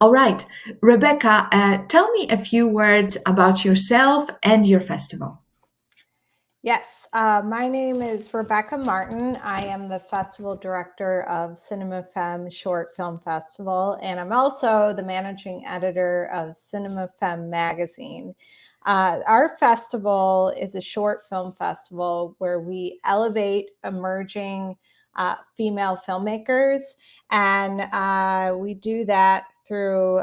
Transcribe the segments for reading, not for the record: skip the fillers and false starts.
All right, Rebecca, tell me a few words about yourself and your festival. Yes, my name is Rebecca Martin. I am the festival director of Cinema Femme Short Film Festival, and I'm also the managing editor of Cinema Femme magazine. Our festival is a short film festival where we elevate emerging female filmmakers, and we do that through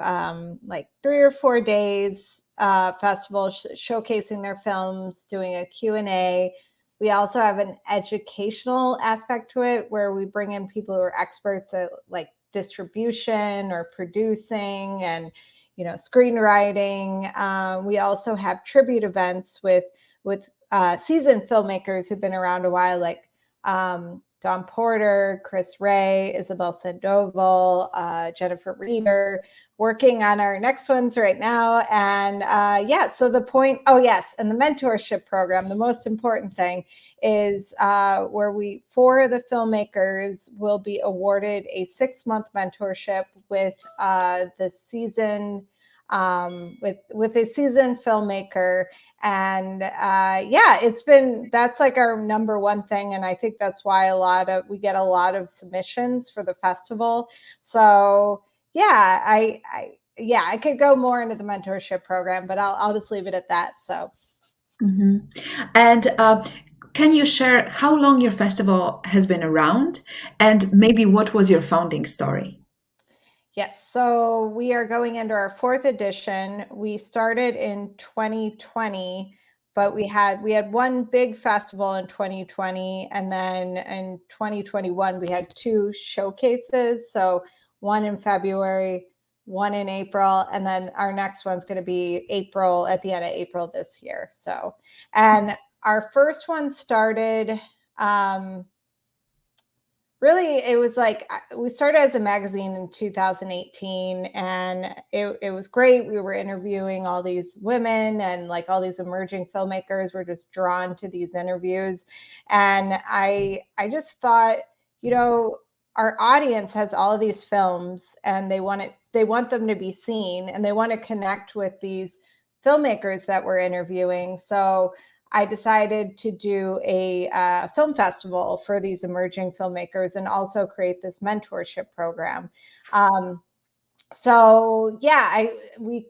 like 3 or 4 days festival showcasing their films, doing a Q&A. We also have an educational aspect to it where we bring in people who are experts at like distribution or producing and screenwriting. We also have tribute events with seasoned filmmakers who've been around a while, like Don Porter, Chris Ray, Isabel Sandoval, Jennifer Reeder, working on our next ones right now. And so the point, oh yes, and the mentorship program, the most important thing is where four of the filmmakers will be awarded a 6-month mentorship with the season, with a seasoned filmmaker. And that's like our number one thing. And I think that's why we get a lot of submissions for the festival. So I could go more into the mentorship program, but I'll just leave it at that. So. Mm-hmm. And can you share how long your festival has been around and maybe what was your founding story? Yes, so we are going into our 4th edition. We started in 2020, but we had one big festival in 2020, and then in 2021 we had 2 showcases. So one in February, one in April, and then our next one's going to be April, at the end of April this year. So, and our first one started. Really, it was like we started as a magazine in 2018, and it was great. We were interviewing all these women, and like all these emerging filmmakers were just drawn to these interviews. And I just thought, our audience has all of these films, and they want them to be seen, and they want to connect with these filmmakers that we're interviewing. So I decided to do a film festival for these emerging filmmakers and also create this mentorship program. We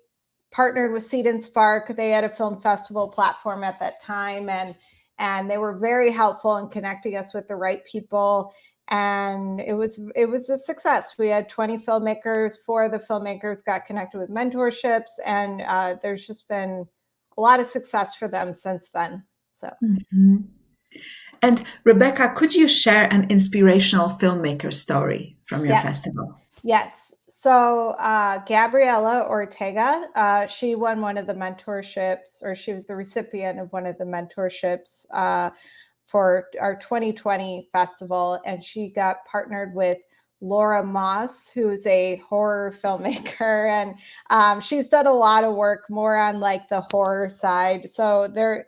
partnered with Seed and Spark. They had a film festival platform at that time, and they were very helpful in connecting us with the right people. And it was a success. We had 20 filmmakers. 4 of the filmmakers got connected with mentorships, and there's just been a lot of success for them since then. So. Mm-hmm. And Rebecca, could you share an inspirational filmmaker story from your festival? Yes. So Gabriela Ortega, she won one of the mentorships, or she was the recipient of one of the mentorships for our 2020 festival, and she got partnered with Laura Moss, who's a horror filmmaker, and she's done a lot of work more on like the horror side. So Laura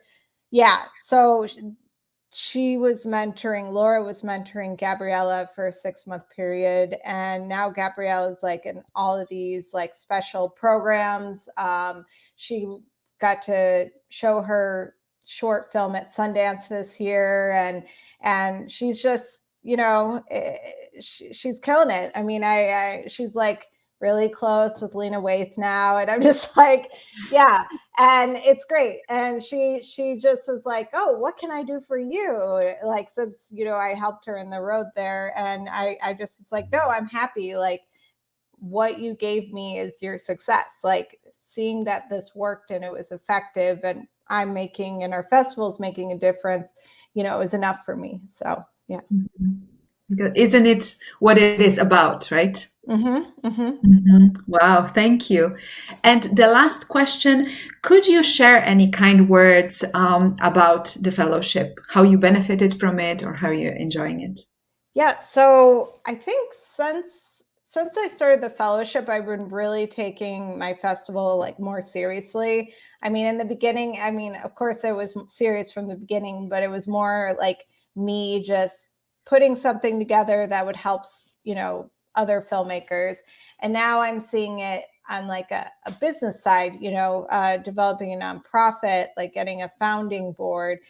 was mentoring Gabriella for a 6-month period. And now Gabriella is like in all of these like special programs. She got to show her short film at Sundance this year. And she's just, she's killing it. I mean, she's like really close with Lena Waithe now. And I'm just like, yeah. And it's great. And she just was like, oh, what can I do for you? Like, since, I helped her in the road there. And I just was like, no, I'm happy. Like, what you gave me is your success. Like, seeing that this worked and it was effective, and and our festival's making a difference, is enough for me. So, yeah. Mm-hmm. Good. Isn't it what it is about, right? Mm-hmm, mm-hmm. Mm-hmm. Wow, thank you. And the last question, could you share any kind words about the fellowship, how you benefited from it or how you're enjoying it? Yeah, so I think since I started the fellowship, I've been really taking my festival like more seriously. I mean, in the beginning, of course it was serious from the beginning, but it was more like me just putting something together that would help, other filmmakers. And now I'm seeing it on like a business side, developing a nonprofit, like getting a founding board,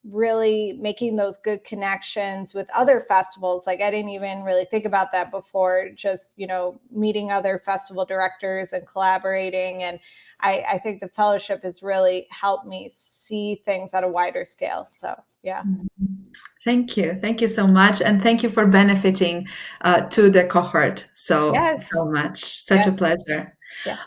really making those good connections with other festivals. Like I didn't even really think about that before, just, meeting other festival directors and collaborating. And I think the fellowship has really helped me see things at a wider scale. So, yeah. Thank you. Thank you so much. And thank you for benefiting to the cohort so Yes. much. Such a pleasure. Yes.